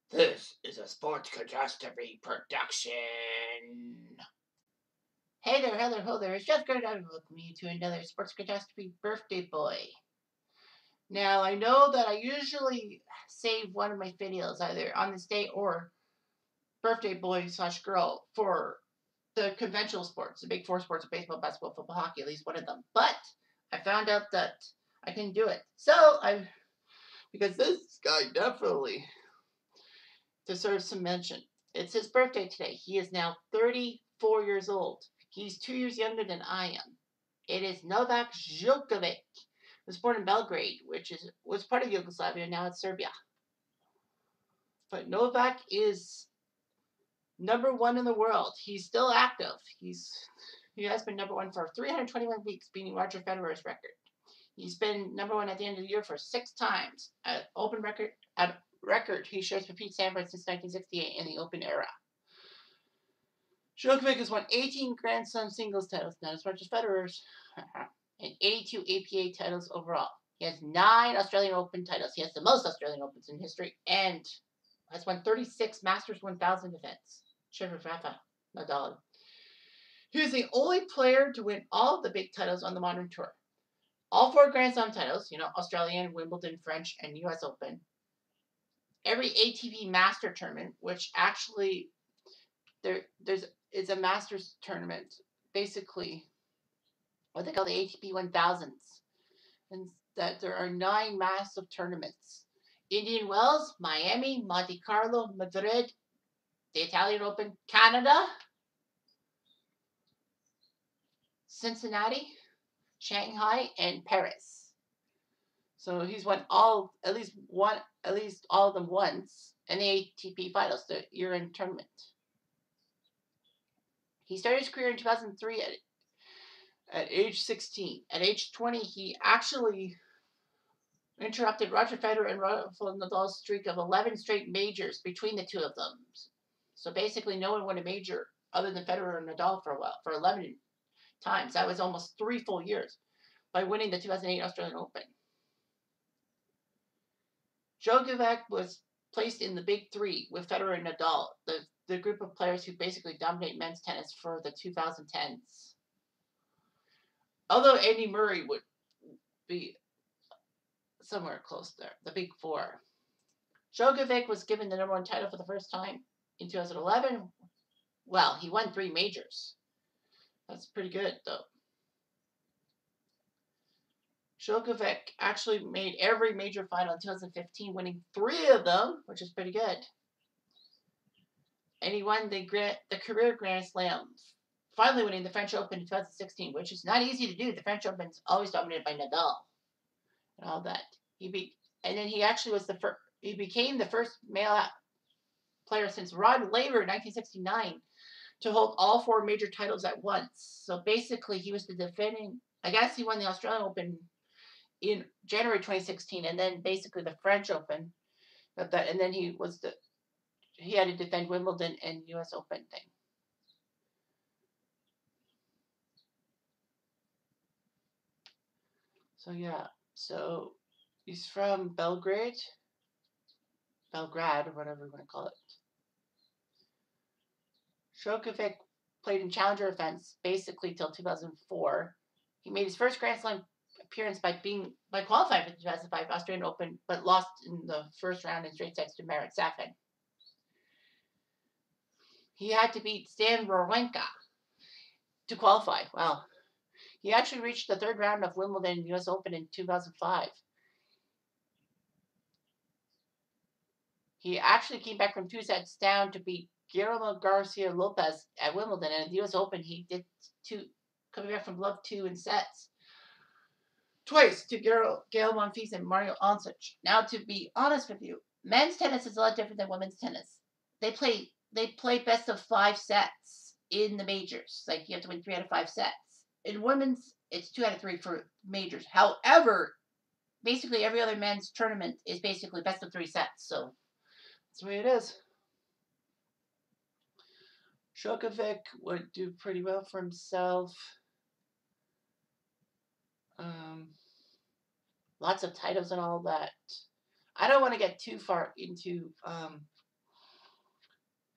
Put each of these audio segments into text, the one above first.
This is a sports catastrophe production. Hey there, hello, ho there. It's Jeff Gerd. Welcome you to another sports catastrophe birthday boy. Now, I know that I usually save one of my videos either on this day or birthday boy / girl for the conventional sports, the big four sports of baseball, basketball, football, hockey, at least one of them. But I found out that I can do it. Because this guy definitely deserves some mention. It's his birthday today. He is now 34 years old. He's 2 years younger than I am. It is Novak Djhokovic. He was born in Belgrade, which was part of Yugoslavia, now it's Serbia. But Novak is #1 in the world. He's still active. He has been #1 for 321 weeks, beating Roger Federer's record. He's been #1 at the end of the year for 6 times. At record he shares with Pete Sampras since 1968 in the Open era. Djokovic has won 18 Grand Slam singles titles, not as much as Federer's, and 82 APA titles overall. He has 9 Australian Open titles. He has the most Australian Opens in history, and has won 36 Masters 1000 events. Share Rafa Nadal. He is the only player to win all of the big titles on the modern tour. All 4 Grand Slam titles, Australian, Wimbledon, French, and US Open. Every ATP Master tournament, which actually it's a Masters tournament, basically what they call the ATP 1000s, and that there are 9 massive tournaments: Indian Wells, Miami, Monte Carlo, Madrid, the Italian Open, Canada, Cincinnati, Shanghai, and Paris. So he's won at least all of them once in the ATP finals, the year-end tournament. He started his career in 2003 at age 16. At age 20, he actually interrupted Roger Federer and Rafael Nadal's streak of 11 straight majors between the two of them. So basically, no one won a major other than Federer and Nadal for 11 times. That was almost 3 full years by winning the 2008 Australian Open. Djokovic was placed in the big 3 with Federer and Nadal, the group of players who basically dominate men's tennis for the 2010s. Although Andy Murray would be somewhere close there, the big 4. Djokovic was given the #1 title for the first time in 2011. Well, he won 3 majors. That's pretty good, though. Djokovic actually made every major final in 2015, winning 3 of them, which is pretty good. And he won the career Grand Slam, finally winning the French Open in 2016, which is not easy to do. The French Open is always dominated by Nadal and all that. And then he actually was he became the first male player since Rod Laver in 1969 to hold all 4 major titles at once. So basically, he was the defending. I guess he won the Australian Open in January 2016, and then basically the French Open, and then he had to defend Wimbledon and US Open thing. So yeah, so he's from Belgrade, or whatever you want to call it. Djokovic played in challenger events basically till 2004. He made his first Grand Slam appearance by qualifying for the 2005 Australian Open, but lost in the first round in straight sets to Marat Safin. He had to beat Stan Wawrinka to qualify. Wow. He actually reached the 3rd round of Wimbledon US Open in 2005. He actually came back from 2 sets down to beat Guillermo Garcia Lopez at Wimbledon, and at the US Open he did coming back from love 2 in sets. Twice to Gael Monfils and Mario Ancic. Now, to be honest with you, men's tennis is a lot different than women's tennis. They play best of 5 sets in the majors. Like, you have to win 3 out of 5 sets. In women's, it's 2 out of 3 for majors. However, basically every other men's tournament is basically best of 3 sets. So that's the way it is. Djokovic would do pretty well for himself. Lots of titles and all that. I don't want to get too far into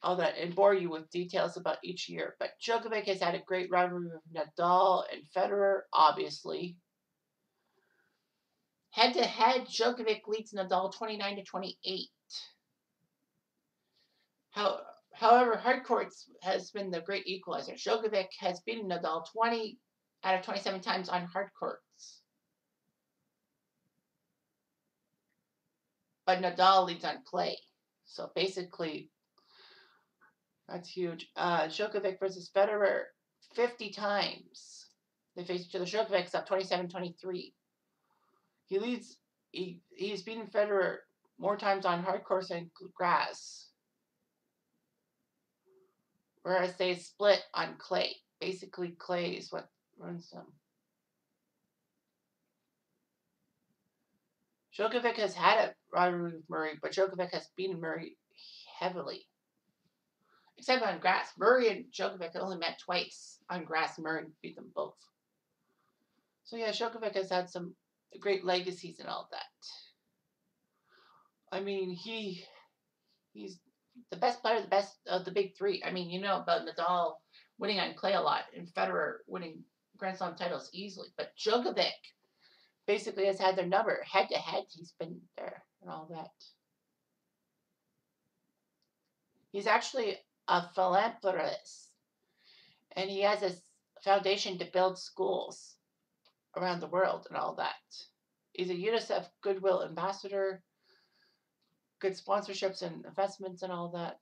all that and bore you with details about each year. But Djokovic has had a great rivalry with Nadal and Federer, obviously. Head to head, Djokovic leads Nadal 29-28. However, hard courts has been the great equalizer. Djokovic has beaten Nadal 20 out of 27 times on hard courts. But Nadal leads on clay. So basically, that's huge. Djokovic versus Federer 50 times. They face each other. Djokovic's up 27-23. He leads. He's beaten Federer more times on hard course than grass. Whereas they split on clay. Basically, clay is what runs them. Djokovic has had a rivalry with Murray, but Djokovic has beaten Murray heavily. Except on grass. Murray and Djokovic only met twice on grass. Murray beat them both. So yeah, Djokovic has had some great legacies and all that. I mean, he's the best player, the best of the big three. I mean, you know about Nadal winning on clay a lot and Federer winning Grand Slam titles easily. But Djokovic basically has had their number. Head to head, he's been there and all that. He's actually a philanthropist, and he has a foundation to build schools around the world and all that. He's a UNICEF Goodwill Ambassador, good sponsorships and investments and all that.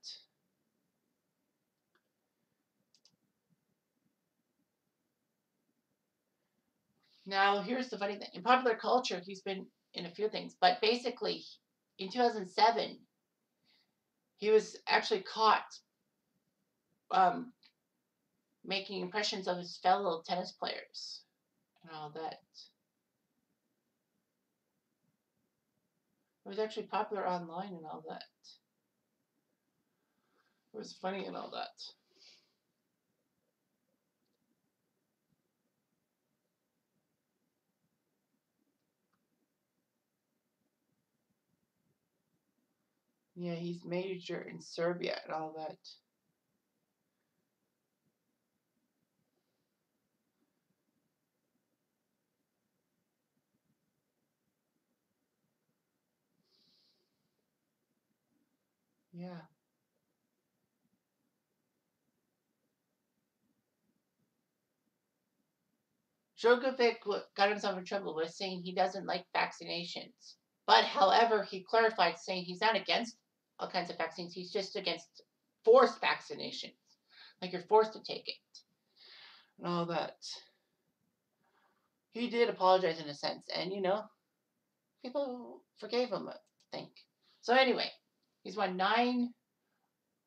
Now, here's the funny thing. In popular culture, he's been in a few things, but basically, in 2007, he was actually caught making impressions of his fellow tennis players and all that. It was actually popular online and all that. It was funny and all that. Yeah, he's major in Serbia and all that. Yeah. Djokovic got himself in trouble with saying he doesn't like vaccinations. But, however, he clarified saying he's not against all kinds of vaccines. He's just against forced vaccinations. Like you're forced to take it. And all that. He did apologize in a sense. And, you know, people forgave him, I think. So, anyway, he's won 9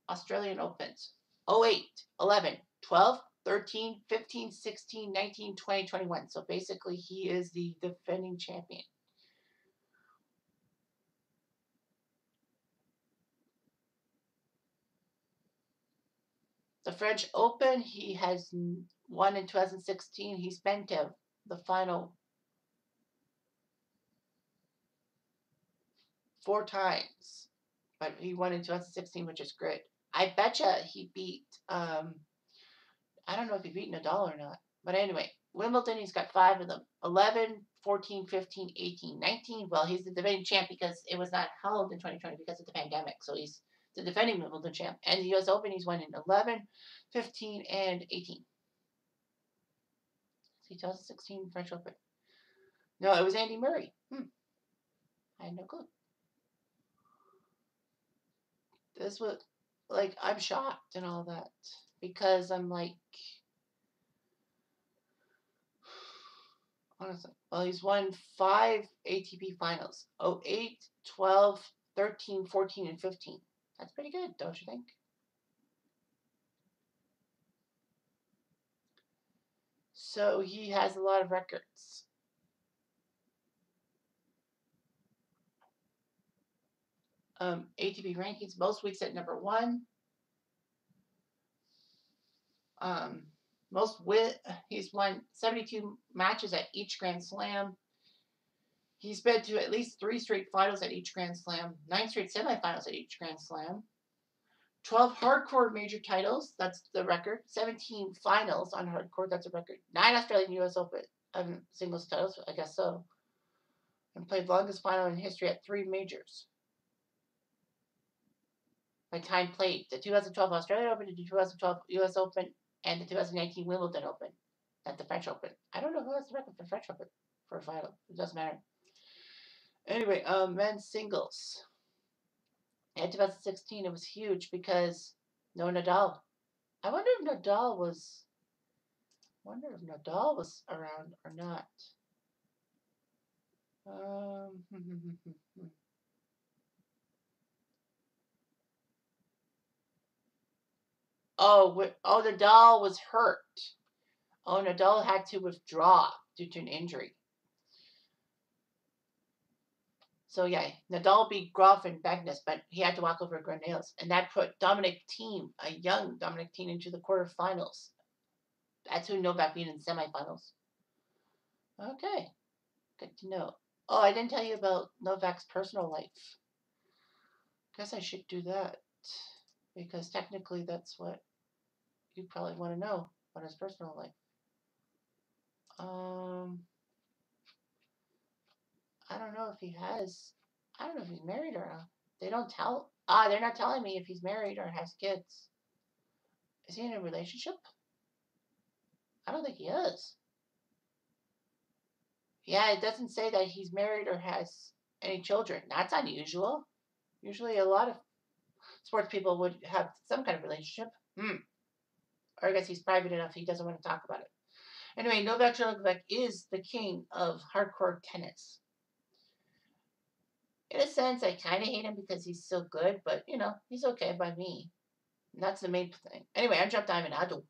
Australian Opens. 08, 11, 12, 13, 15, 16, 19, 20, 21. So basically, he is the defending champion. The French Open, he has won in 2016. He's been to the final 4 times. But he won in 2016, which is great. I betcha he beat, I don't know if he beat Nadal or not. But anyway, Wimbledon, he's got 5 of them. 11, 14, 15, 18, 19. Well, he's the defending champ because it was not held in 2020 because of the pandemic. So he's the defending Wimbledon champ. And the U.S. Open, he's won in 11, 15, and 18. See, 2016 French Open. No, it was Andy Murray. I had no clue. This was, like, I'm shocked and all that. Because I'm like, honestly. Well, he's won 5 ATP finals. 08, 12, 13, 14, and 15. That's pretty good, don't you think? So he has a lot of records. ATP rankings, most weeks at number 1. He's won 72 matches at each Grand Slam. He's been to at least 3 straight finals at each Grand Slam, 9 straight semifinals at each Grand Slam, 12 hardcore major titles. That's the record. 17 finals on hardcore. That's a record. 9 Australian US Open singles titles. I guess so. And played longest final in history at 3 majors. By time played. The 2012 Australian Open, the 2012 US Open, and the 2019 Wimbledon Open. At the French Open. I don't know who has the record for French Open for a final. It doesn't matter. Anyway, men's singles. In 2016, it was huge because no Nadal. I wonder if Nadal was around or not. Nadal was hurt. Oh, Nadal had to withdraw due to an injury. So yeah, Nadal beat Graf and Magnus, but he had to walk over Granails, and that put Dominic Thiem, a young Dominic Thiem, into the quarterfinals. That's who Novak beat in the semifinals. Okay, good to know. Oh, I didn't tell you about Novak's personal life. Guess I should do that because technically that's what you probably want to know about his personal life. I don't know if he has. I don't know if he's married or not. They don't tell. They're not telling me if he's married or has kids. Is he in a relationship? I don't think he is. Yeah, it doesn't say that he's married or has any children. That's unusual. Usually a lot of sports people would have some kind of relationship. Or I guess he's private enough he doesn't want to talk about it. Anyway, Novak Djhokovic is the king of hardcore tennis. In a sense, I kind of hate him because he's so good, but, he's okay by me. And that's the main thing. Anyway, I'm Jeff Diamond. I do.